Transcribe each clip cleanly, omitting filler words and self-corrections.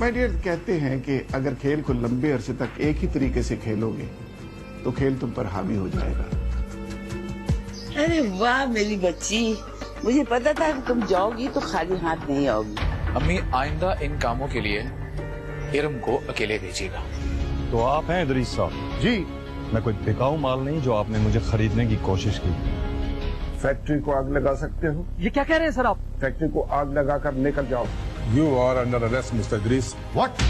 My dear, कहते हैं कि अगर खेल को लंबे अरसे तक एक ही तरीके से खेलोगे तो खेल तुम पर हावी हो जाएगा। अरे वाह मेरी बच्ची, मुझे पता था कि तुम जाओगी तो खाली हाथ नहीं आओगी। अम्मी, आइंदा इन कामों के लिए इरम को अकेले भेजिएगा। तो आप हैं इदरीस साहब? जी। मैं कोई बिकाऊ माल नहीं जो आपने मुझे खरीदने की कोशिश की। फैक्ट्री को आग लगा सकते हो? ये क्या कह रहे हैं सर आप? फैक्ट्री को आग लगाकर निकल जाओ। You are under arrest, Mr. Idris. What?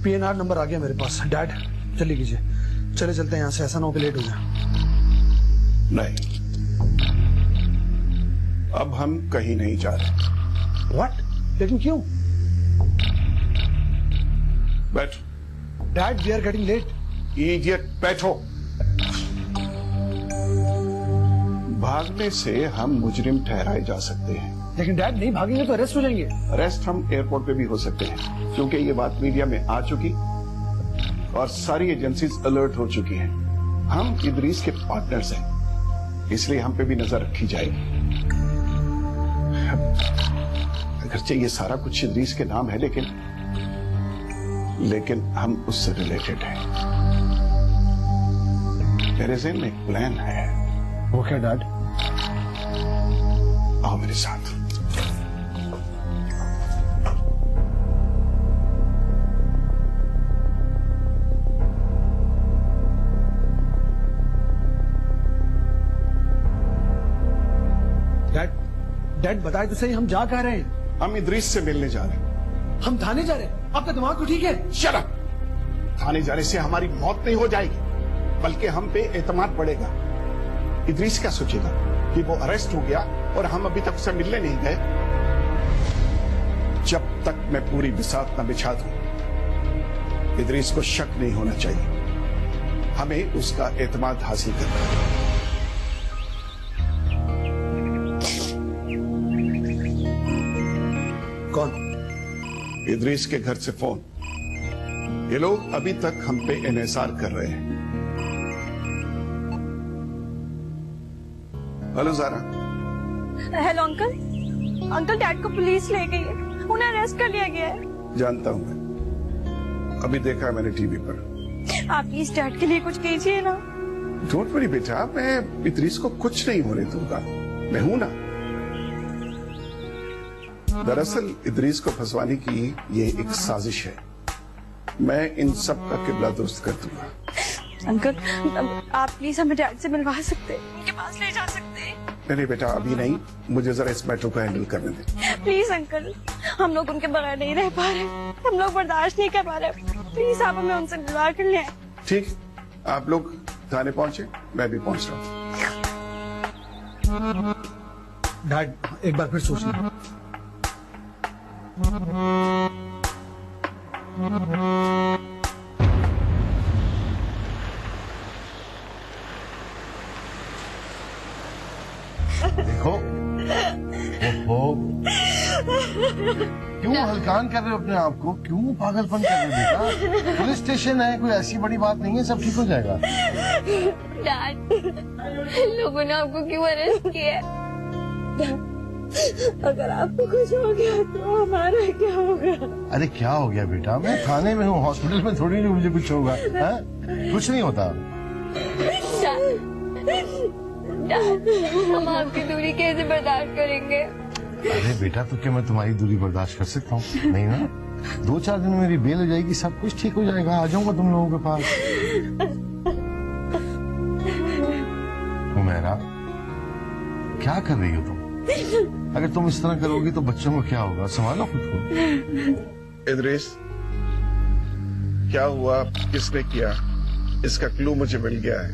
PNR number आ गया मेरे पास। डैड चलिए कीजिए, चले चलते हैं यहाँ से, ऐसा ना हो कि लेट हो जाए। नहीं, अब हम कहीं नहीं जा रहे। What? लेकिन क्यों? बैठो। Dad we are getting late. Idiot, बैठो। भागने से हम मुजरिम ठहराए जा सकते हैं, लेकिन डैड नहीं भागेंगे तो अरेस्ट हो जाएंगे। अरेस्ट हम एयरपोर्ट पे भी हो सकते हैं, क्योंकि ये बात मीडिया में आ चुकी और सारी एजेंसीज अलर्ट हो चुकी हैं। हम इदरीस के पार्टनर्स हैं, इसलिए हम पे भी नजर रखी जाएगी। अगरचे ये सारा कुछ इदरीस के नाम है, लेकिन हम उससे रिलेटेड हैं। मेरे ज़हन में एक प्लान है। वो क्या डैड? आओ मेरे साथ। डैड बताए तो सही, हम जा कह रहे हैं? हम इदरीस से मिलने जा रहे हैं। हम थाने जा रहे हैं? आपका दिमाग तो ठीक है? Shut up! थाने जाने से हमारी मौत नहीं हो जाएगी, बल्कि हम पे एतमाद बढ़ेगा। इदरीस क्या सोचेगा कि वो अरेस्ट हो गया और हम अभी तक उससे मिलने नहीं गए। जब तक मैं पूरी बिसात न बिछा दूं, इदरीस को शक नहीं होना चाहिए। हमें उसका एतमाद हासिल करना है। कौन? इदरीस के घर से फोन। ये लोग अभी तक हम पे इन्हिसार कर रहे हैं। Hello Zara. Hello uncle. Uncle dad को पुलिस ले गई है, उन्हें अरेस्ट कर लिया गया है। जानता हूं मैं, अभी देखा है मैंने टीवी पर। आप प्लीज डैड के लिए कुछ कीजिए ना। डोंट वरी बेटा, मैं इदरीस को कुछ नहीं होने दूंगा, मैं हूं ना। दरअसल इदरीस को फंसवाने की ये एक साजिश है। मैं इन सब का किबला दुरुस्त कर दूंगा। अंकल आप प्लीज हमें डैड से मिलवा सकते हैं, उनके पास ले जा सकते हैं। नहीं बेटा, अभी नहीं, मुझे जरा इस मैटर को हैंडल करने दे। प्लीज अंकल, हम लोग उनके बगैर नहीं रह पा रहे, हम लोग बर्दाश्त नहीं कर पा रहे। प्लीज आप हमें उनसे मिलवा कर ले आए। ठीक, आप लोग थाने पहुंचे, मैं भी पहुंच रहा हूं। डैड एक बार फिर सोच लीजिए। देखो, ओहो, क्यों हलकान कर रहे हो अपने आप को? क्यों पागलपन कर रहे हो बेटा? पुलिस स्टेशन है, कोई ऐसी बड़ी बात नहीं है, सब ठीक हो जाएगा। डैड, लोगों ने आपको क्यों अरेस्ट किया? अगर आपको कुछ हो गया तो हमारा क्या होगा? अरे क्या हो गया बेटा, मैं थाने में हूँ, हॉस्पिटल में थोड़ी नहीं मुझे कुछ होगा। कुछ नहीं होता। डैड, हम आपकी दूरी कैसे बर्दाश्त करेंगे? अरे बेटा, तो क्या मैं तुम्हारी दूरी बर्दाश्त कर सकता हूँ? नहीं ना, 2-4 दिन में मेरी बेल हो जाएगी, सब कुछ ठीक हो जाएगा, आ जाऊंगा तुम लोगों के पास। हुमैरा, क्या कर रही हो तुम? अगर तुम इस तरह करोगी तो बच्चों को क्या होगा? संभालो खुद को। इदरीस, क्या हुआ, किसने किया, इसका क्लू मुझे मिल गया है।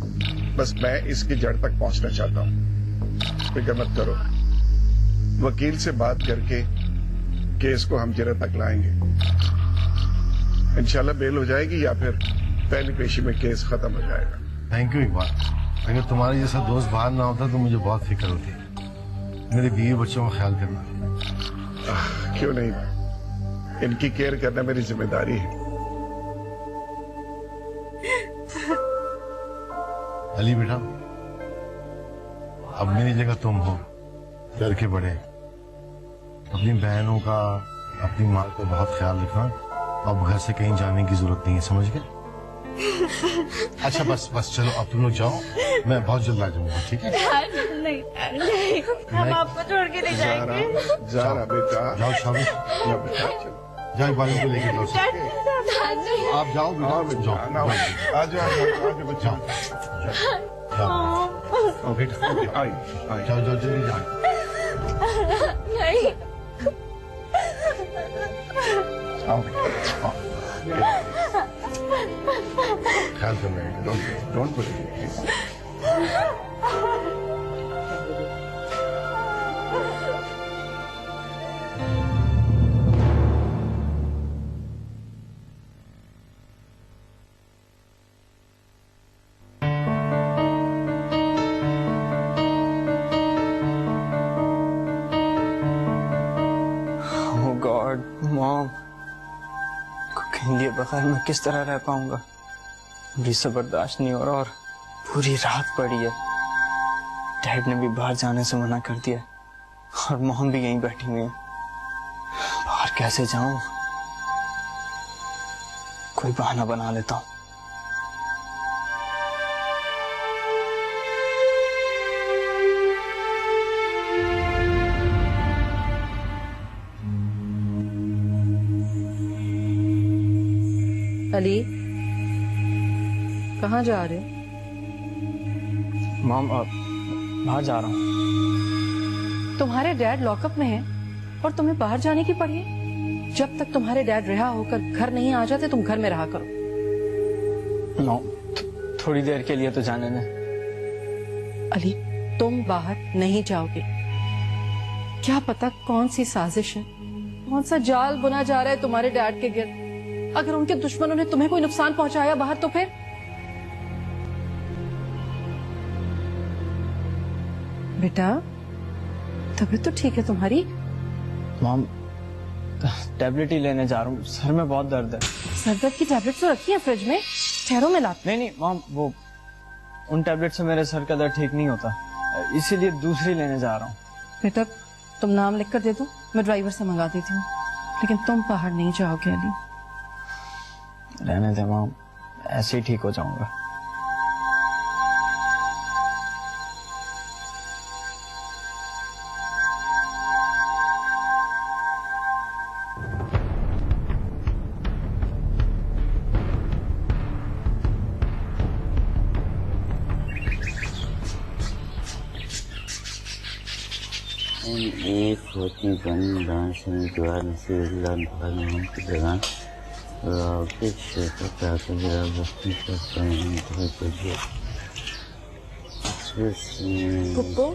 बस मैं इसकी जड़ तक पहुंचना चाहता हूं। फिक्र मत करो, वकील से बात करके केस को हम जरा तक लाएंगे। इंशाल्लाह बेल हो जाएगी या फिर पहली पेशी में केस खत्म हो जाएगा। थैंक यू इकबाल, अगर तुम्हारे जैसा दोस्त बाहर ना होता तो मुझे बहुत फिक्र होती। मेरे बीवी बच्चों का ख्याल करना। क्यों नहीं, इनकी केयर करना मेरी जिम्मेदारी है। अली बेटा, अब मेरी जगह तुम हो, घर के बड़े। अपनी बहनों का, अपनी माँ का बहुत ख्याल रखना। अब घर से कहीं जाने की जरूरत नहीं है, समझ गए? अच्छा बस बस चलो, अब तुम लोग जाओ, मैं बहुत जल्द आ जाऊंगा, ठीक है? नहीं नहीं, हम आपको छोड़ के नहीं जाएंगे। जा रहा बेटा, जाओ शाबाश, जाओ बेटा, चलो। जाओ बालू को लेके जाओ। आप जाओ बेटा, हाँ बेटा, जाओ आना हो। आ जाओ बच्चा, जाओ बेटा, आई आई। जाओ जाओ जल्दी जाओ। नहीं, आओ बेटा, आओ। ख्याल करना है। Don't worry. Oh God, Mom, cooking के बगैर मैं किस तरह रह पाऊंगा? मुझे से बर्दाश्त नहीं हो रहा और पूरी रात पड़ी है। डैड ने भी बाहर जाने से मना कर दिया और मॉम भी यहीं बैठी हुई है। बाहर कैसे जाऊं? कोई बहाना बना लेता हूं। अली, कहाँ जा रहे हो? मॉम, बाहर जा रहा हूँ। तुम्हारे डैड लॉकअप में हैं और तुम्हें बाहर जाने की पड़ी है? जब तक तुम्हारे डैड रिहा होकर घर नहीं आ जाते तुम घर में रहा करो। मॉम, थोड़ी देर के लिए तो जाने दें। अली, तुम बाहर नहीं जाओगे। क्या पता कौन सी साजिश है, कौन सा जाल बुना जा रहा है तुम्हारे डैड के गिर्द। अगर उनके दुश्मनों ने तुम्हें कोई नुकसान पहुंचाया बाहर तो फिर? बेटा, तबीयत तो ठीक है तुम्हारी? मॉम, टैबलेट ही लेने जा रहा हूँ, सर में बहुत दर्द है। सर दर्द की टैबलेट तो रखी है फ्रिज में, ठहरो में लाती। नहीं मॉम, वो उन टैबलेट से मेरे सर का दर्द ठीक नहीं होता, इसीलिए दूसरी लेने जा रहा हूँ। बेटा, तुम नाम लिख कर दे दो, मैं ड्राइवर से मंगा देती हूँ, लेकिन तुम बाहर नहीं जाओगे अली। रहने दे मॉम, ऐसे ही ठीक हो जाऊंगा। एक होती बंदा से द्वार से लंघन की जगह के क्षेत्र प्राप्त वस्तु पुप्पो,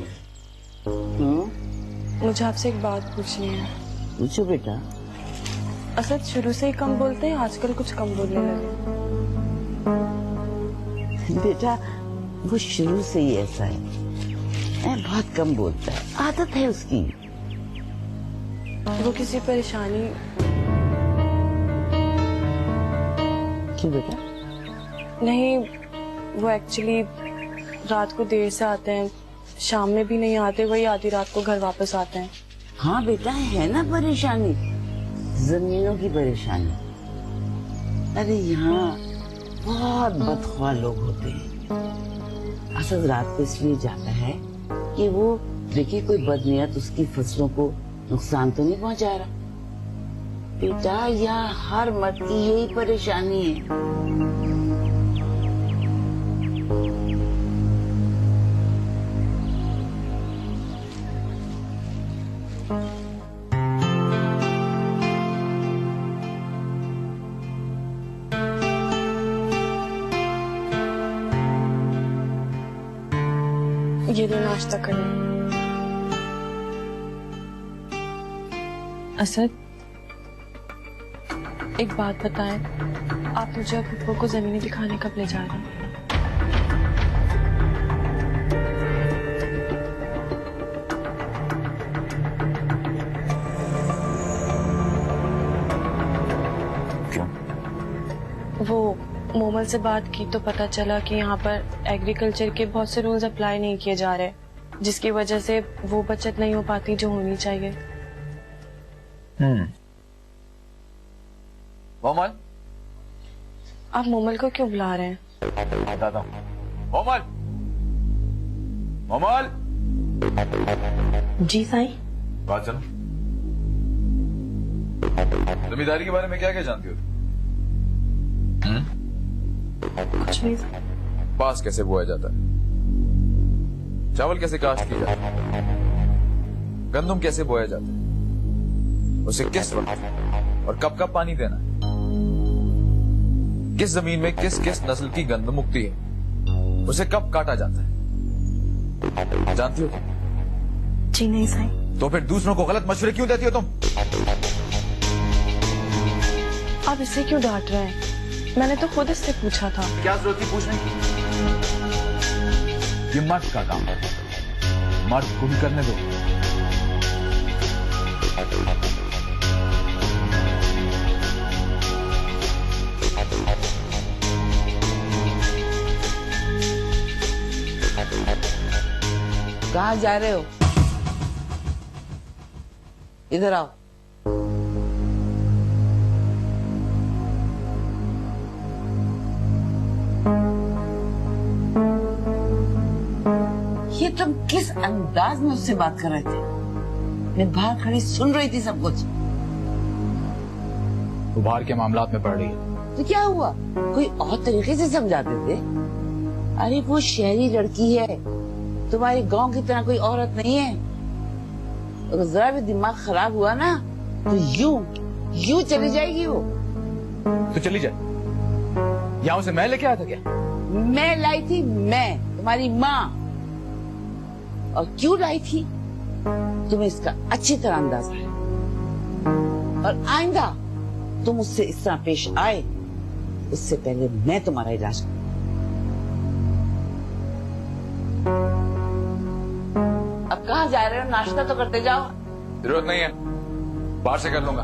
मुझे आपसे एक बात पूछनी है। पूछो बेटा। असद शुरू से ही कम बोलते हैं, आजकल कुछ कम बोलने लगे। बेटा, वो शुरू से ही ऐसा है, बहुत कम बोलता है, आदत है उसकी। वो किसी परेशानी? क्यों बेटा? नहीं, वो एक्चुअली रात को देर से आते हैं, शाम में भी नहीं आते, वही आधी रात को घर वापस आते हैं। हाँ बेटा, है ना परेशानी, जमीनों की परेशानी। अरे यहाँ बहुत बदख्वा लोग होते हैं। असद रात को इसलिए जाता है कि वो देखिए कोई बदनीयत उसकी फसलों को नुकसान तो नहीं पहुंचा रहा। बेटा, यहाँ हर मर्द की यही परेशानी है। ये लो, नाश्ता करें। असद, एक बात बताएं, आप मुझे और पुप्पो को जमीनें दिखाने कब ले जा रहे हैं? वो मोमल से बात की तो पता चला कि यहाँ पर एग्रीकल्चर के बहुत से रूल्स अप्लाई नहीं किए जा रहे, जिसकी वजह से वो बचत नहीं हो पाती जो होनी चाहिए। मोमल, आप मोमल को क्यों बुला रहे हैं? बताता हूँ। मोमल, मोमल। जी साईं। बात सुनो। जमींदारी के बारे में क्या क्या जानती हो? कुछ नहीं। पास कैसे बोया जाता है, चावल कैसे काश्त की जाती है, गंदम कैसे बोया जाता है, उसे किस वक्त और कब कब पानी देना है, किस जमीन में किस किस नस्ल की गंदम उगती है, उसे कब काटा जाता है, जानती हो? जी नहीं साईं। तो फिर दूसरों को गलत मशवरे क्यों देती हो तुम? आप इसे क्यों डांट रहे हैं? मैंने तो खुद इससे पूछा था। क्या जरूरत थी पूछने की? ये मर्द का काम है, मर्द को भी करने दो। कहाँ जा रहे हो? इधर आओ। ये तुम किस अंदाज में उससे बात कर रहे थे? मैं बाहर खड़ी सुन रही थी सब कुछ। वो बाहर के मामलात में पड़ रही है। तो क्या हुआ? कोई और तरीके से समझाते थे। अरे वो शहरी लड़की है, तुम्हारे गांव की तरह कोई औरत नहीं है। अगर जरा भी दिमाग खराब हुआ ना तो यूं चली जाएगी वो। तो चली जाए। यहाँ उसे मैं लेके आया था क्या? मैं लाई थी, मैं तुम्हारी माँ। और क्यों लाई थी तुम्हें इसका अच्छी तरह अंदाजा है। और आइंदा तुम उससे इस तरह पेश आए उससे पहले मैं तुम्हारा इलाज करूं। अब कहाँ जा रहे हो? नाश्ता तो करते जाओ। जरूरत नहीं है, बाहर से कर लूंगा।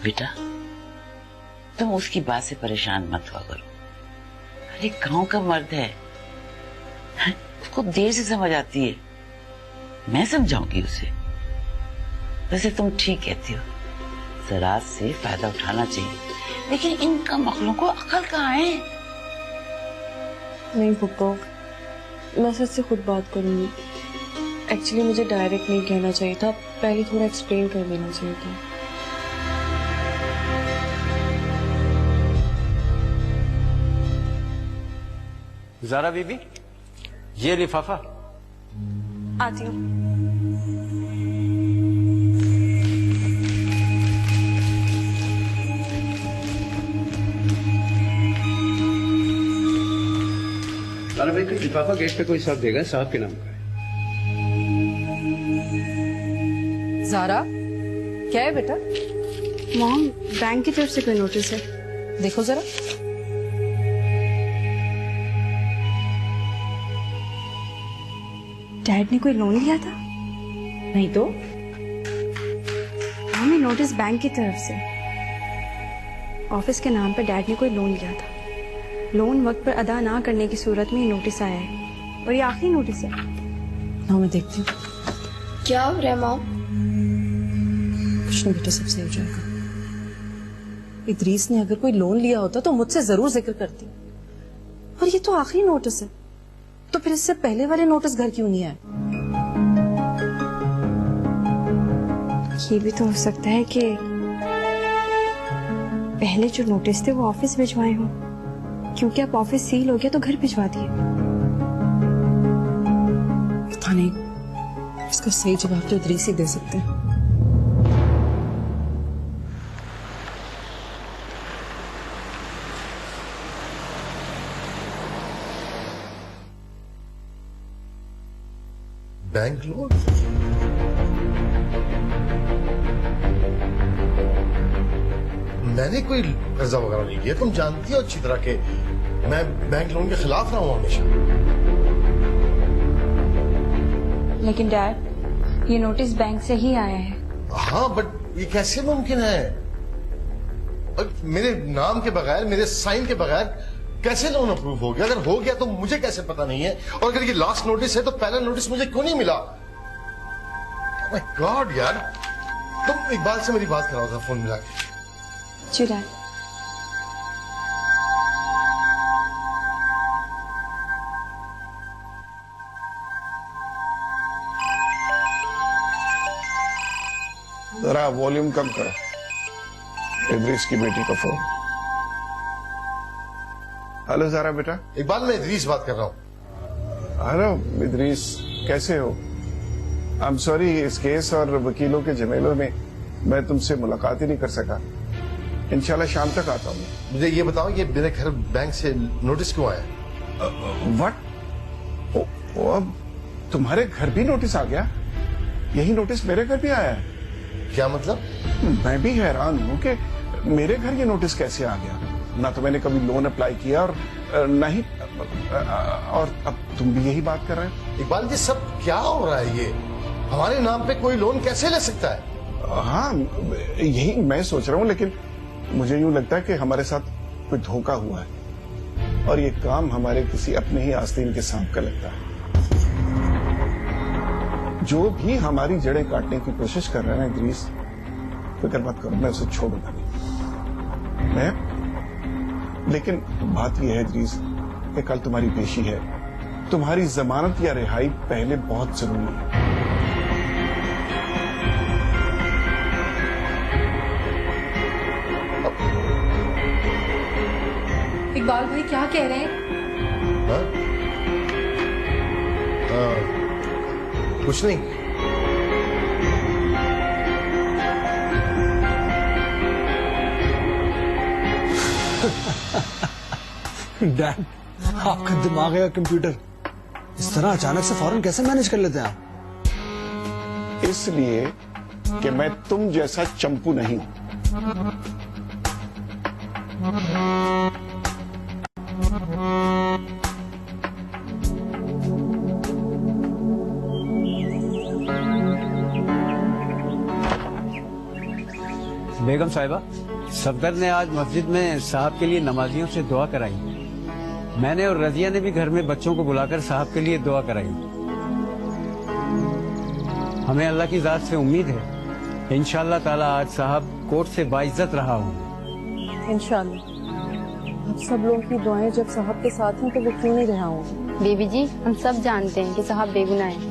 बेटा तुम उसकी बात से परेशान मत हुआ करो। अरे गांव का मर्द है, उसको देर से समझ आती है। मैं समझाऊंगी उसे। वैसे तुम ठीक कहती हो, ज़रात से फायदा उठाना चाहिए, लेकिन इन कम अक्लों को अकल कहाँ है? नहीं पप्पा, मैं सच से खुद बात करूंगी। एक्चुअली मुझे डायरेक्ट नहीं कहना चाहिए था, पहले थोड़ा एक्सप्लेन कर देना चाहिए था। ज़ारा बीबी, ये लिफाफा। आती हूँ। ज़ारा बीबी, लिफाफा गेट पे कोई साहब देगा, साहब के नाम का है। ज़ारा, क्या है बेटा? मॉम, बैंक की तरफ से कोई नोटिस है। देखो जरा। डैड ने कोई लोन लिया था? नहीं तो? हमें नोटिस बैंक की तरफ से। ऑफिस के नाम पर डैड ने कोई लोन लिया था। लोन वक्त पर अदा ना करने की सूरत में ये नोटिस आया है, और ये आखिरी नोटिस है। हाँ मैं देखती हूँ। क्या हो रहा है मॉम? कुछ नहीं बेटा, सब सही हो जाएगा। इदरीस ने अगर कोई लोन लिया होता तो मुझसे जरूर जिक्र करती। और ये तो आखिरी नोटिस है, तो फिर इससे पहले वाले नोटिस घर क्यों नहीं आए? ये भी तो हो सकता है कि पहले जो नोटिस थे वो ऑफिस भिजवाए हों, क्योंकि अब ऑफिस सील हो गया तो घर भिजवा दिए। पता नहीं, इसका सही जवाब तो इदरीस ही दे सकते हैं। Bank loan? मैंने कोई कर्जा वगैरह नहीं लिया। तुम जानती हो अच्छी तरह के मैं बैंक लोन के खिलाफ रहा हूं हमेशा। लेकिन डैड, ये नोटिस बैंक से ही आया है। हाँ, बट ये कैसे मुमकिन है? और मेरे नाम के बगैर, मेरे साइन के बगैर कैसे लोन अप्रूव हो गया? अगर हो गया तो मुझे कैसे पता नहीं है? और अगर ये लास्ट नोटिस है तो पहला नोटिस मुझे क्यों नहीं मिला? माय गॉड यार, तुम इकबाल से मेरी बात कराओ था फोन मिला के। जी डैड। जरा वॉल्यूम कम करो। इदरीस की बेटी का फोन। हेलो ज़ारा बेटा। इकबाल, मैं इदरीस बात कर रहा हूँ। हेलो इदरीस, कैसे हो? आई एम सॉरी, इस केस और वकीलों के झमेलों में मैं तुमसे मुलाकात ही नहीं कर सका। इंशाल्लाह शाम तक आता हूँ। मुझे ये बताओ, ये मेरे घर बैंक से नोटिस क्यों आया? व्हाट? अब तुम्हारे घर भी नोटिस आ गया? यही नोटिस मेरे घर भी आया है। क्या मतलब? मैं भी हैरान हूँ कि मेरे घर ये नोटिस कैसे आ गया। ना तो मैंने कभी लोन अप्लाई किया और ना ही, और अब तुम भी यही बात कर रहे हो। इकबाल जी, सब क्या हो रहा है? ये हमारे नाम पे कोई लोन कैसे ले सकता है? हाँ, यही मैं सोच रहा हूँ, लेकिन मुझे यूं लगता है कि हमारे साथ कोई धोखा हुआ है और ये काम हमारे किसी अपने ही आस्तीन के सांप का लगता है। जो भी हमारी जड़ें काटने की कोशिश कर रहे हैं इदरीस, फिक्र मत करो, मैं उसे छोड़ूंगा नहीं। लेकिन बात यह है इदरीस कि कल तुम्हारी पेशी है। तुम्हारी जमानत या रिहाई पहले बहुत जरूरी है। इकबाल भाई क्या कह रहे हैं? कुछ नहीं। डैड, आपका दिमाग है कंप्यूटर। इस तरह अचानक से फौरन कैसे मैनेज कर लेते हैं आप? इसलिए कि मैं तुम जैसा चंपू नहीं हूं। बेगम साहिबा, सफदर ने आज मस्जिद में साहब के लिए नमाजियों से दुआ कराई। मैंने और रजिया ने भी घर में बच्चों को बुलाकर साहब के लिए दुआ कराई। हमें अल्लाह की जात से उम्मीद है इंशाअल्लाह ताला आज साहब कोर्ट से बाइज्जत रहा होंगे। इंशाअल्लाह। अब सब लोगों की दुआएं जब साहब के साथ हैं तो वो क्यों नहीं रहा होंगे? बेबी जी, हम सब जानते हैं कि साहब बेगुनाह हैं।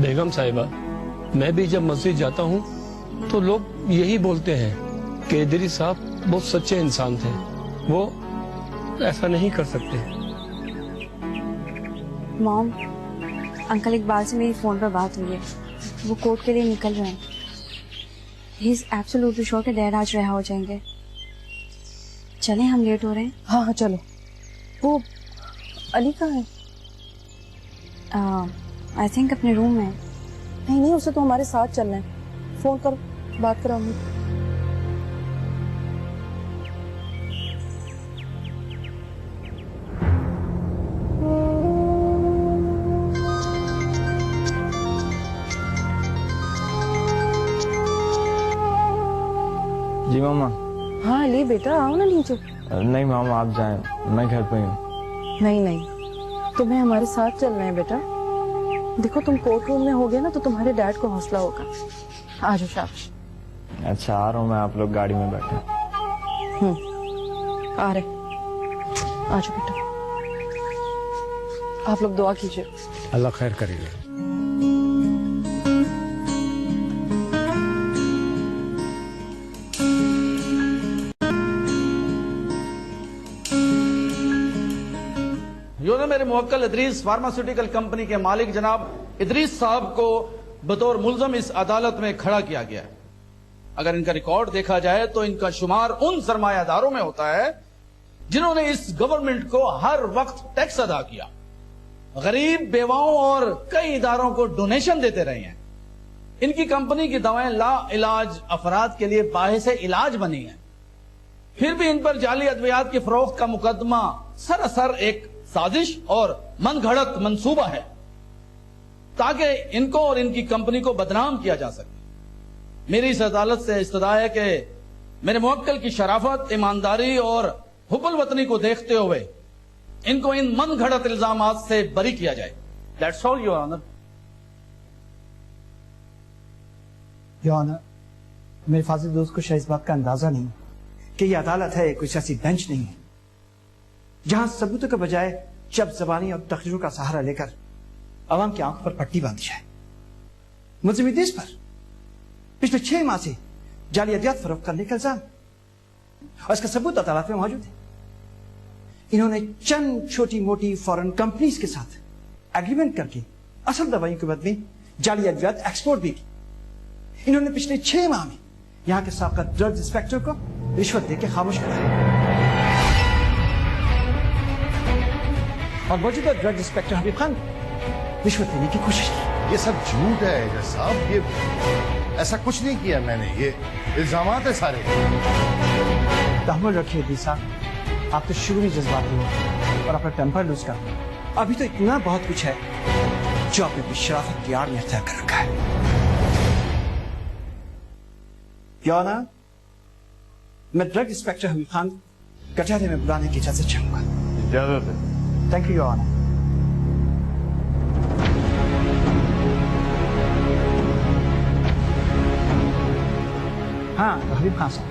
बेगम साहिबा, मैं भी जब मस्जिद जाता हूँ तो लोग यही बोलते हैं कि इदरीस साहब बहुत सच्चे इंसान थे, वो ऐसा नहीं कर सकते। मॉम, अंकल इकबाल से मेरी फोन पर बात हुई है। वो कोर्ट के लिए निकल रहे हैं। ही इज एब्सोल्युटली श्योर कि डैड आज रिहा हो जाएंगे। चलें, हम लेट हो रहे हैं। हाँ हाँ चलो। वो अली कहाँ है? आई थिंक अपने रूम में। नहीं नहीं, उसे तो हमारे साथ चलना है। फोन कर बात कराऊंगी। जी मामा। हाँ अली बेटा, आओ ना नीचे। नहीं मामा, आप जाएं, मैं घर पे हूँ। नहीं नहीं, तुम्हें हमारे साथ चलना है बेटा। देखो तुम कोर्ट रूम में होगे ना तो तुम्हारे डैड को हौसला होगा। आ जाओ शाबाश। अच्छा, आ रहा हूँ मैं, आप लोग गाड़ी में बैठे। आ रहे। आ जाओ बेटा, आप लोग दुआ कीजिए। अल्लाह खैर करेगा। यो ने मेरे मुवक्किल इदरीस फार्मास्यूटिकल कंपनी के मालिक जनाब इदरीस साहब को बतौर मुल्जम इस अदालत में खड़ा किया गया है। अगर इनका रिकॉर्ड देखा जाए तो इनका शुमार उन सरमायादारों में होता है जिन्होंने इस गवर्नमेंट को हर वक्त टैक्स अदा किया, गरीब बेवाओं और कई इदारों को डोनेशन देते रहे हैं। इनकी कंपनी की दवाएं ला इलाज अफराद के लिए बाहिस इलाज बनी हैं। फिर भी इन पर जाली अद्वियात की फरोख्त का मुकदमा सरासर एक साजिश और मनगढ़ंत मंसूबा है। ताकि इनको और इनकी कंपनी को बदनाम किया जा सके। मेरी इस अदालत से इस्तदा है कि मेरे मुवक्किल की शराफत, ईमानदारी और हुब्बुल वतनी को देखते हुए इनको इन मन घड़त इल्जामात से बरी किया जाए। That's all your honour. Your honour, मेरे फाजिल दोस्त को शायद इस बात का अंदाजा नहीं कि यह अदालत है, कोई सियासी बेंच नहीं है जहां सबूतों के बजाय जब जबानी और तकरीरों का सहारा लेकर अवाम की आंखों पर पट्टी बांधी जाए। मुल्जिम इद्रीस पर पिछले 6 माह से जाली अद्वियात फरोख्त करने का इल्जाम और इसका सबूत अदालत में मौजूद है। इन्होंने चंद छोटी मोटी फॉरेन कंपनीज के साथ एग्रीमेंट करके असल दवाइयों के बदले जाली अद्वियात एक्सपोर्ट भी की। इन्होंने पिछले 6 माह में यहां के साबका ड्रग्स इंस्पेक्टर को रिश्वत देकर खामोश कराया और मौजूदा ड्रग्स इंस्पेक्टर हबीब खान रिश्वत देने की कोशिश की। ये सब झूठ है जज साहब, ये ऐसा कुछ नहीं किया मैंने, ये इल्जामात है सारे। तहम्मुल रखिए इद्रीस साहब, आप तो शुरू में जज्बाती हो और अपना टेम्पर लूज कर। अभी तो इतना बहुत कुछ है जो आपने अपनी शराफत की आड़ में तय कर रखा है। योर ऑनर, मैं ड्रग इंस्पेक्टर हबीब खान कचहरी में बुलाने की इजाजत चाहूंगा। इजाजत है। Thank you your honour. हाँ हबीब खान साहब,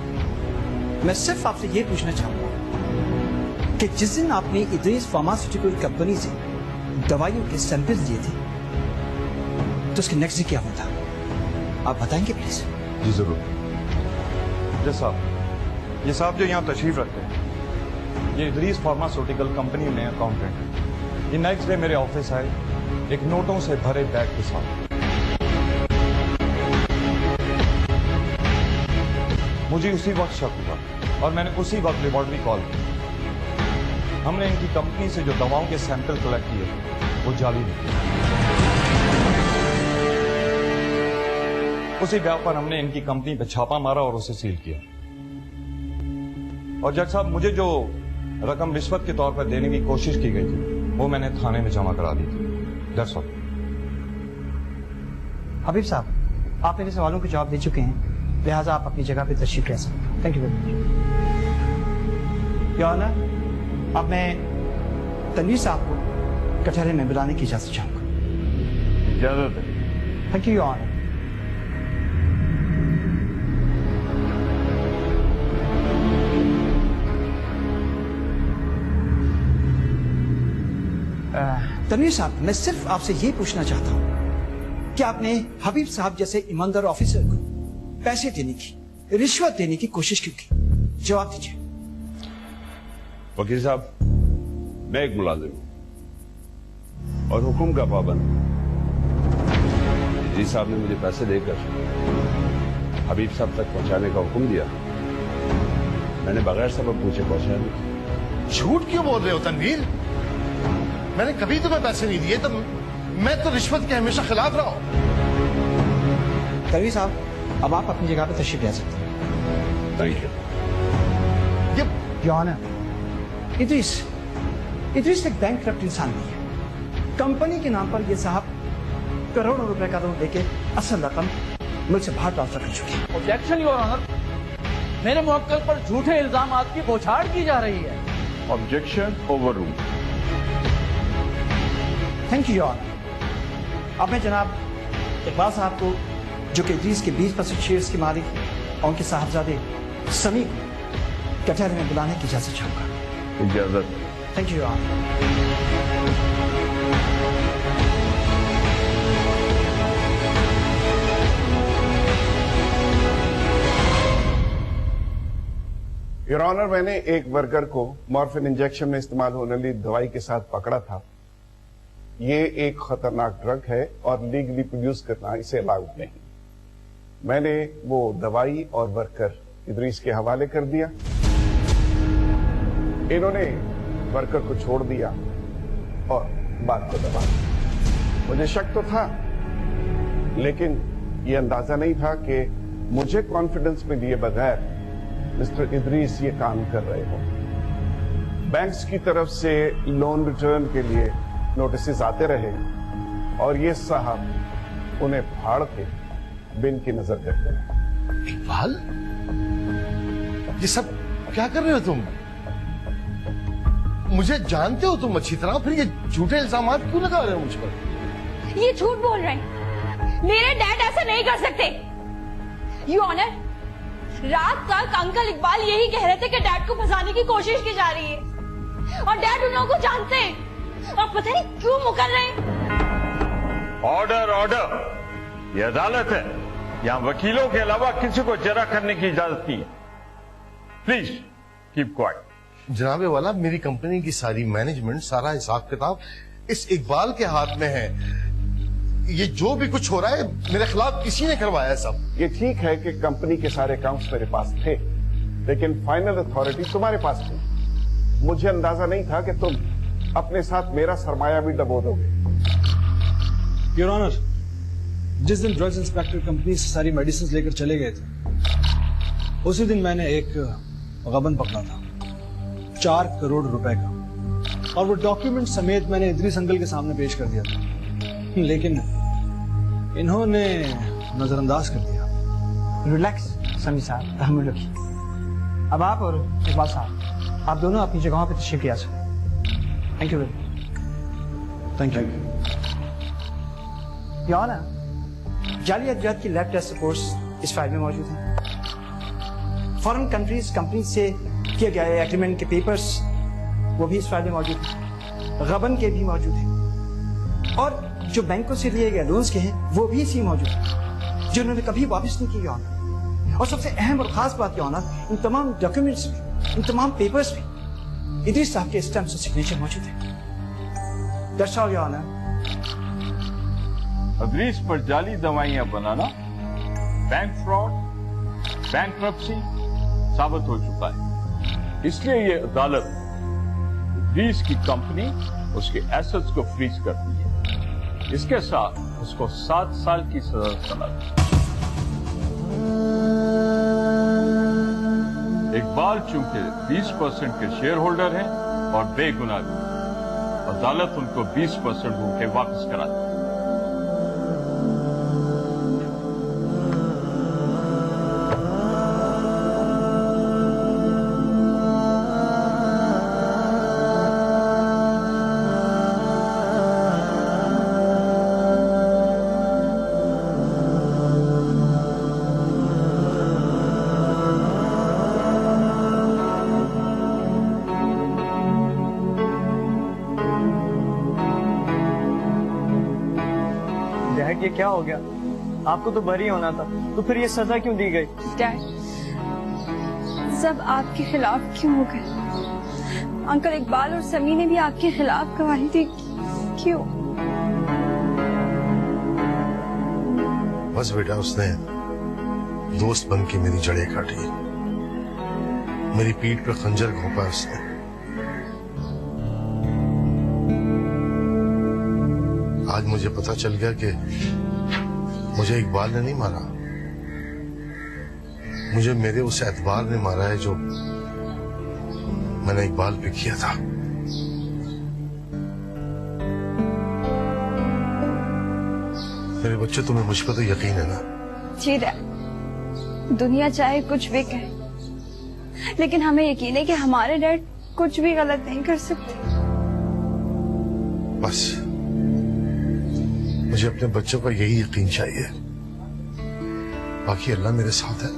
मैं सिर्फ आपसे ये पूछना चाहूंगा कि जिस दिन आपने इद्रीस फार्मास्यूटिकल कंपनी से दवाइयों के सैंपल लिए थे तो उसके नेक्स्ट डे क्या हुआ था, आप बताएंगे प्लीज? जी जरूर। जज साहब, ये साहब जो यहाँ तशरीफ रखते हैं ये इद्रीस फार्मास्यूटिकल कंपनी में अकाउंटेंट है। ये नेक्स्ट डे मेरे ऑफिस आए एक नोटों से भरे बैग के साथ। मुझे उसी वक्त शक हुआ और मैंने उसी वक्त लेबोरेटरी कॉल की। हमने इनकी कंपनी से जो दवाओं के सैंपल कलेक्ट किए वो जाली निकले। उसी बैग पर हमने इनकी कंपनी पे छापा मारा और उसे सील किया। और जज साहब, मुझे जो रकम रिश्वत के तौर पर देने की कोशिश की गई थी वो मैंने थाने में जमा करा दी थी। That's all. हबीब साहब, आप मेरे सवालों के जवाब दे चुके हैं, लिहाजा आप अपनी जगह पे तशरीफ ले सकते हैं। Thank you very much. Your honour, अब मैं तनवीर साहब को कचहरी में बुलाने की इजाजत चाहूंगा। इजाजत है। Thank you your honour. Tanveer साहब, मैं सिर्फ आपसे ये पूछना चाहता हूं कि आपने हबीब साहब जैसे ईमानदार ऑफिसर को पैसे देने की, रिश्वत देने की कोशिश क्यों की? जवाब दीजिए। वकील साहब, मैं एक मुलाजिम हूं और हुक्म का पाबंद। इद्रीस साहब ने मुझे पैसे देकर हबीब साहब तक पहुंचाने का हुक्म दिया। मैंने बगैर सबब पूछे पहुंचाया नहीं। झूठ क्यों बोल रहे हो तनवीर? मैंने कभी तुम्हें पैसे नहीं दिए, तो मैं तो रिश्वत के हमेशा खिलाफ रहा हूं। तनवीर साहब, अब आप अपनी जगह पे तशरीफ ले सकते हैं। Thank you. Your honour, Idris एक बैंकक्रप्ट इंसान नहीं है। कंपनी के नाम पर ये साहब करोड़ों रुपए का लोन लेके असल रकम मुल्क से बाहर ट्रांसफर कर चुके हैं। ऑब्जेक्शन योर ऑनर, मेरे मुवक्किल पर झूठे इल्जामात की बौछार की जा रही है। Objection overruled. Thank you your honour. अब मैं जनाब इकबाल साहब को, जो कि इद्रीस के 20% शेयर्स के मालिक और उनके साहबजादे समी को कचहरी में बुलाने की इजाजत चाहूंगा। इजाजत। Thank you your honour. Your honour, मैंने एक वर्कर को मॉर्फिन इंजेक्शन में इस्तेमाल होने वाली दवाई के साथ पकड़ा था। ये एक खतरनाक ड्रग है और लीगली प्रोड्यूस करना इसे अलाउड नहीं। मैंने वो दवाई और वर्कर इद्रीस के हवाले कर दिया। इन्होंने वर्कर को छोड़ दिया और बात को दबा दिया। मुझे शक तो था, लेकिन ये अंदाजा नहीं था कि मुझे कॉन्फिडेंस में लिए बगैर मिस्टर इद्रीस ये काम कर रहे हो। बैंक्स की तरफ से लोन रिटर्न के लिए नोटिस आते रहे और ये साहब उन्हें फाड़ के बिन की नजर देखते हैं। इकबाल, ये सब क्या कर रहे हो तुम? मुझे जानते हो तुम अच्छी तरह, फिर ये झूठे इल्जाम क्यों लगा रहे हो मुझ पर? ये झूठ बोल रहे हैं। मेरे डैड ऐसा नहीं कर सकते। यू ऑनर, रात तक अंकल इकबाल यही कह रहे थे कि डैड को फंसाने की कोशिश की जा रही है और डैड उन लोगों को जानते हैं और पता नहीं क्यों मुकर रहे हैं। ऑर्डर ऑर्डर, ये अदालत है, यहाँ वकीलों के अलावा किसी को जरा करने की इजाजत नहीं है। Please keep quiet. जनाबे वाला, मेरी कंपनी की सारी मैनेजमेंट, सारा हिसाब किताब इस इकबाल के हाथ में है। ये जो भी कुछ हो रहा है मेरे खिलाफ किसी ने करवाया है सब। ये ठीक है कि कंपनी के सारे अकाउंट्स मेरे पास थे, लेकिन फाइनल अथॉरिटी तुम्हारे पास थी। मुझे अंदाजा नहीं था कि तुम अपने साथ मेरा सरमाया भी डबो दोगे। योर ऑनर, जिस दिन ड्रग्स इंस्पेक्टर कंपनी से सारी मेडिसिन लेकर चले गए थे, उसी दिन मैंने एक गबन पकड़ा था 4 करोड़ रुपए का, और वो डॉक्यूमेंट समेत मैंने इदरीस अंकल के सामने पेश कर दिया था, लेकिन इन्होंने नजरअंदाज कर दिया। रिलैक्स समी साहब, तहम्मुल रखिए। अब आप और इकबाल साहब, आप दोनों अपनी जगहों पर तशरीफ ले आ सकते। Thank you very much. Thank you. Your honour, जाली अदवियात की लैब टेस्ट रिपोर्ट्स इस फाइल में मौजूद हैं। फॉरेन कंट्रीज कंपनी से किए गए एग्रीमेंट के पेपर्स वो भी इस फाइल में मौजूद हैं। गबन के भी मौजूद हैं, और जो बैंकों से लिए गए लोन्स के हैं वो भी इसी मौजूद हैं, जो उन्होंने कभी वापस नहीं किए ऑनर। और सबसे अहम और खास बात ये ऑनर, इन तमाम डॉक्यूमेंट्स में, इन तमाम पेपर्स में इदरीस साहब के स्टैम्प और सिग्नेचर मौजूद है। That's all your honour. Idris पर जाली दवाइयां बनाना, बैंक फ्रॉड, बैंकरप्सी साबित हो चुका है। इसलिए ये अदालत इदरीस की कंपनी, उसके एसेट्स को फ्रीज करती है। इसके साथ उसको 7 साल की सजा सुनाती है। इकबाल चूंकि 20% के शेयर होल्डर हैं और बेगुनाह भी, अदालत उनको 20% भूखे वापस कराती है। ये क्या हो गया? आपको तो बरी होना था, तो फिर ये सजा क्यों दी गई? डैड, सब आपके खिलाफ क्यों हो गए? अंकल इकबाल और समी ने भी आपके खिलाफ गवाही दी, क्यों? बस बेटा, उसने दोस्त बन के मेरी जड़ें काटी, मेरी पीठ पे खंजर घोंपा उसने। आज मुझे पता चल गया कि मुझे इकबाल ने नहीं मारा, मुझे मेरे उस एतबार ने मारा है जो मैंने इकबाल पे किया था। मेरे बच्चे, तुम्हें मुझ पर तो यकीन है ना? जी डैड, दुनिया चाहे कुछ भी कहे, लेकिन हमें यकीन है कि हमारे डैड कुछ भी गलत नहीं कर सकते। बस मुझे अपने बच्चों का यही यकीन चाहिए, बाकी अल्लाह मेरे साथ है।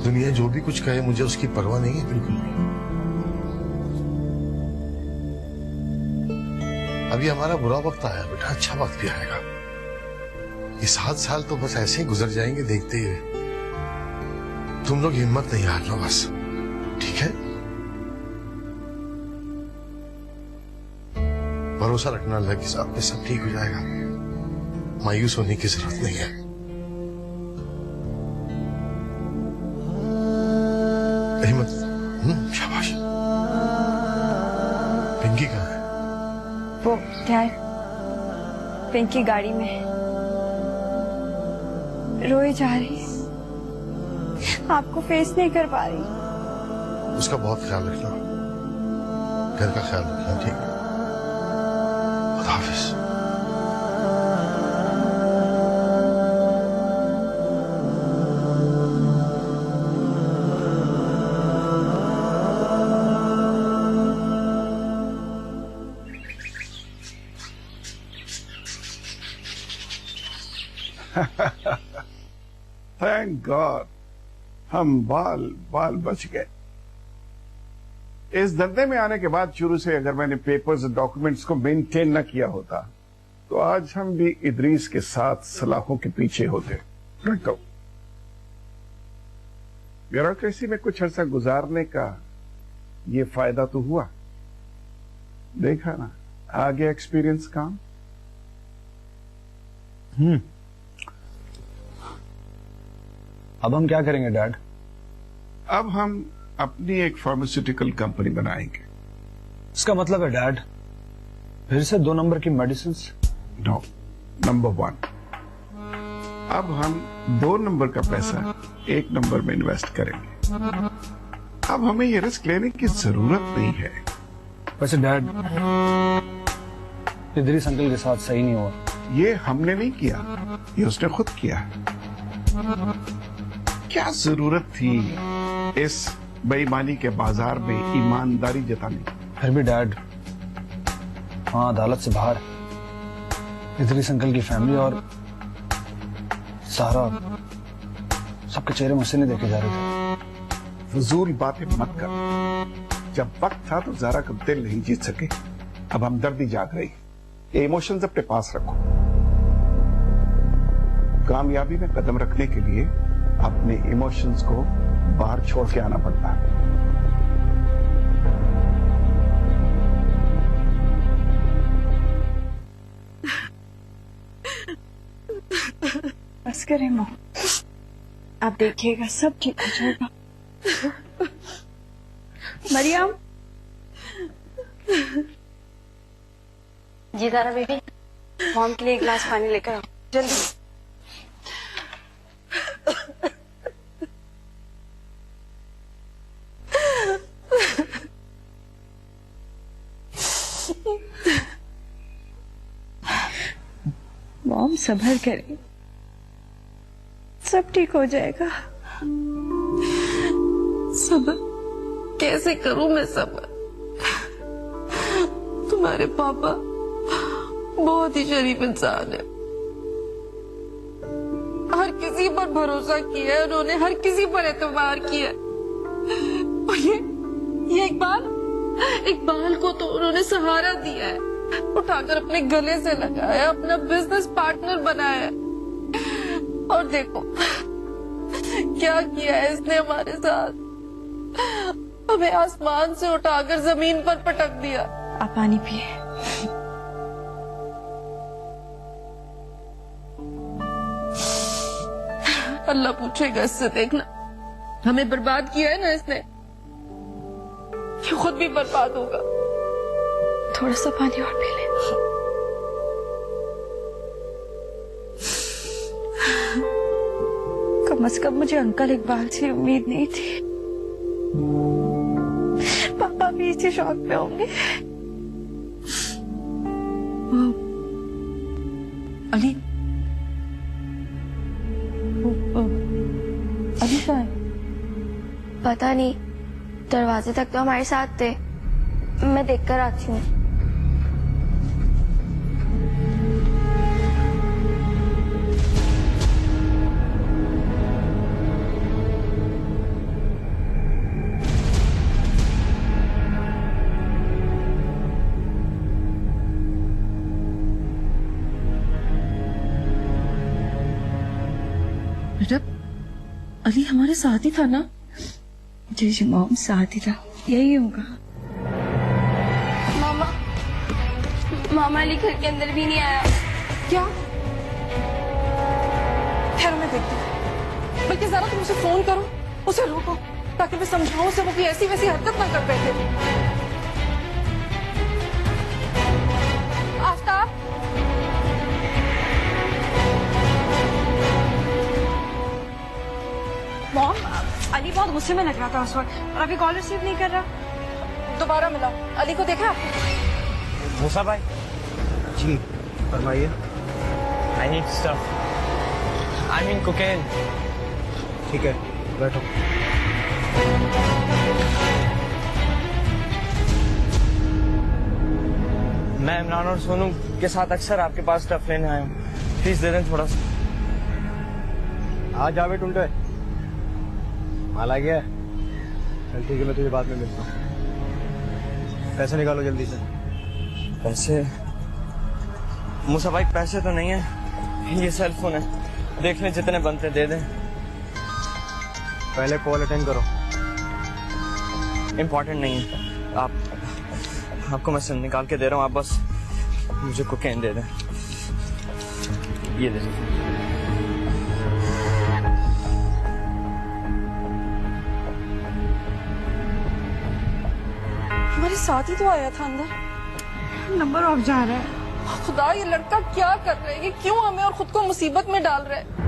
दुनिया जो भी कुछ कहे, मुझे उसकी परवाह नहीं है बिल्कुल भी। अभी हमारा बुरा वक्त आया बेटा, अच्छा वक्त भी आएगा। ये 7 साल तो बस ऐसे ही गुजर जाएंगे देखते हुए। तुम लोग हिम्मत नहीं हारना बस, ठीक है? भरोसा रखना अल्लाह के साथ में, सब ठीक हो जाएगा। मायूस होने की जरूरत नहीं है। हिम्मत। शाबाश। पिंकी कहाँ है? वो डैड पिंकी गाड़ी में है, रोए जा रही है, आपको फेस नहीं कर पा रही। उसका बहुत ख्याल रखना, घर का ख्याल रखना, ठीक है? खुदा हाफिज। थैंक गॉड हम बाल बाल बच गए। इस धंधे में आने के बाद शुरू से अगर मैंने पेपर्स और डॉक्यूमेंट्स को मेंटेन न किया होता तो आज हम भी इदरीस के साथ सलाखों के पीछे होते। ब्यूरोक्रेसी में कुछ अर्सा गुजारने का ये फायदा तो हुआ, देखा ना आगे एक्सपीरियंस काम। अब हम क्या करेंगे डैड? अब हम अपनी एक फार्मास्यूटिकल कंपनी बनाएंगे। इसका मतलब है डैड फिर से 2 नंबर की मेडिसिन? No, number 1। अब हम 2 नंबर का पैसा 1 नंबर में इन्वेस्ट करेंगे। अब हमें ये रिस्क लेने की जरूरत नहीं है। वैसे डैड इदरीस अंकल के साथ सही नहीं हुआ। ये हमने नहीं किया, ये उसने खुद किया। क्या जरूरत थी इस बेईमानी के बाजार में ईमानदारी जताने की? फिर भी डैड हाँ अदालत से बाहर इदरीस अंकल की फैमिली और सारा सबके चेहरे मुझसे नहीं देखे जा रहे थे। फजूल बातें मत कर। जब वक्त था तो ज़रा का दिल नहीं जीत सके, अब हमदर्दी जाग रही। ये इमोशंस अपने पास रखो। कामयाबी में कदम रखने के लिए अपने इमोशंस को बाहर छोड़ के आना पड़ता है। बस करें माँ, आप देखिएगा सब ठीक हो जाएगा। मरियम। जी दारा बेबी, मॉम के लिए एक गिलास पानी लेकर आओ जल्दी। मॉम सब्र करें, सब ठीक हो जाएगा। सब्र कैसे करूं मैं सब्र? तुम्हारे पापा बहुत ही शरीफ इंसान है, हर किसी पर भरोसा किया है उन्होंने, हर किसी पर एतबार किया। और ये इकबाल को तो उन्होंने सहारा दिया है, उठाकर अपने गले से लगाया, अपना बिजनेस पार्टनर बनाया। और देखो क्या किया है इसने हमारे साथ, हमें आसमान से उठाकर जमीन पर पटक दिया। आप पानी पिए। अल्लाह पूछेगा इससे, देखना हमें बर्बाद किया है ना इसने, ये खुद भी बर्बाद होगा। थोड़ा सा पानी और पी ले। कम से कम मुझे अंकल इकबाल से उम्मीद नहीं थी। पापा भी इसी शौक में होंगे। अली, अली कहाँ है? पता नहीं, दरवाजे तक तो हमारे साथ थे, मैं देखकर आती हूँ। अली हमारे साथ ही था ना? जी जी मॉम, साथ ही था, यही होगा। मामा अली घर के अंदर भी नहीं आया। क्या? ठहरो मैं देखती हूँ, बल्कि जरा तुम उसे फोन करो, उसे रोको, ताकि मैं समझाऊं उसे वो कोई ऐसी वैसी हरकत ना कर बैठे। आफ्ताब, मॉम, अली बहुत गुस्से में लग रहा था उस वक्त और अभी कॉल रिसीव नहीं कर रहा। दोबारा मिला। अली को देखा आपने? मूसा भाई, जी फरमाइए। I need stuff. I mean cocaine. ठीक है बैठो। मैं इमरान और सोनू के साथ अक्सर आपके पास स्टफ लेने आया हूँ, प्लीज दे दें थोड़ा सा। आ जावे टुंटे, माल आ गया। चल ठीक है, मैं तुझे बाद में मिलता हूँ। पैसे निकालो जल्दी से। पैसे? मूसा भाई पैसे तो नहीं है, ये सेल फोन है, देख लें जितने बनते दे दें। पहले कॉल अटेंड करो। इम्पोर्टेंट नहीं है, आपको मैं सिम निकाल के दे रहा हूँ, आप बस मुझे कोकेन दे दें। ये दे दें। हमारे साथ ही तो आया था अंदर। नंबर ऑफ जा रहा है। खुदा, ये लड़का क्या कर रहा है? ये क्यों हमें और खुद को मुसीबत में डाल रहा है?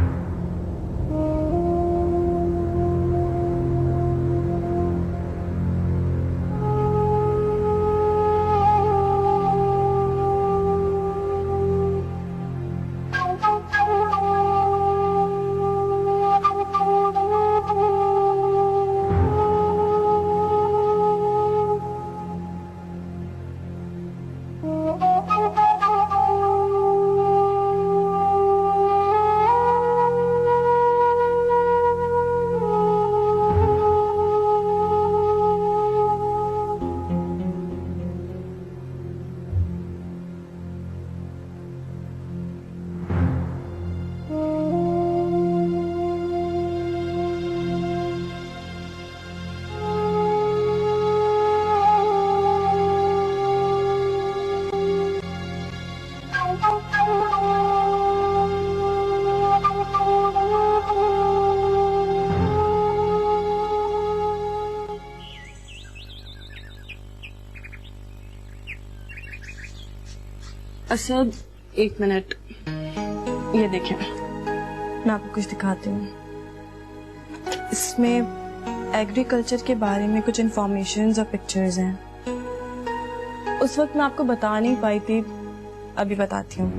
असद, एक मिनट, ये देखें, मैं आपको कुछ दिखाती हूँ। इसमें एग्रीकल्चर के बारे में कुछ इंफॉर्मेशंस और पिक्चर्स हैं। उस वक्त मैं आपको बता नहीं पाई थी, अभी बताती हूँ।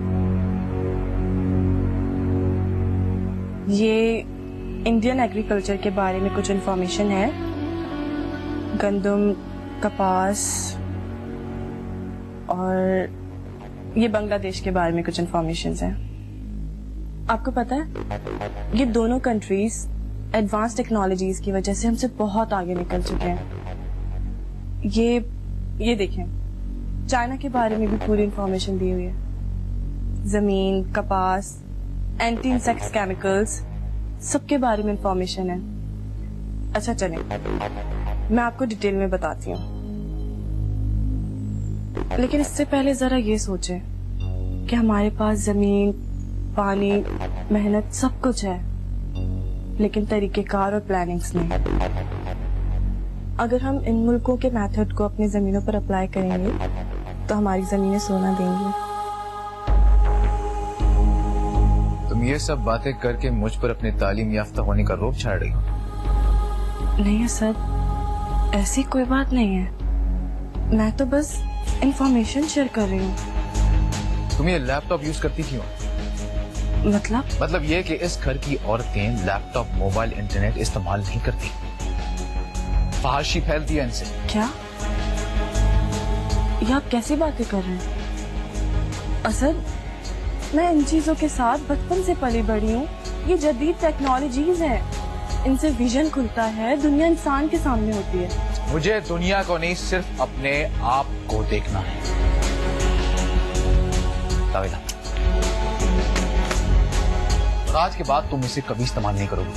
ये इंडियन एग्रीकल्चर के बारे में कुछ इंफॉर्मेशन है। गंदम, कपास, और ये बांग्लादेश के बारे में कुछ इंफॉर्मेशन है। आपको पता है, ये दोनों कंट्रीज एडवांस टेक्नोलॉजीज की वजह से हमसे बहुत आगे निकल चुके हैं। ये देखें, चाइना के बारे में भी पूरी इंफॉर्मेशन दी हुई है। जमीन, कपास, एंटी इंसेक्ट्स केमिकल्स, सबके बारे में इंफॉर्मेशन है। अच्छा चलें, मैं आपको डिटेल में बताती हूँ, लेकिन इससे पहले जरा ये सोचें कि हमारे पास जमीन, पानी, मेहनत सब कुछ है, लेकिन तरीकेकार और प्लानिंग्स नहीं। अगर हम इन मुल्कों के मेथड को अपनी जमीनों पर अप्लाई करेंगे तो हमारी जमीनें सोना देंगी। तुम ये सब बातें करके मुझ पर अपने तालीम याफ्ता होने का रोब छाड़ रही हो? नहीं है सर, ऐसी कोई बात नहीं है। मैं तो बस इंफॉर्मेशन शेयर कर रही हूँ। तुम ये लैपटॉप यूज करती क्यों? मतलब ये कि इस घर की औरतें लैपटॉप, मोबाइल, इंटरनेट इस्तेमाल नहीं करती। फहाशी फैलती है इनसे। क्या? ये आप कैसी बातें कर रहे हैं? असद, मैं इन चीजों के साथ बचपन से पली बड़ी हूँ। ये जदीद टेक्नोलॉजीज हैं, इनसे विजन खुलता है, दुनिया इंसान के सामने होती है। मुझे दुनिया को नहीं, सिर्फ अपने आप को देखना है। ताविला, और आज के बाद तुम इसे कभी इस्तेमाल नहीं करोगे।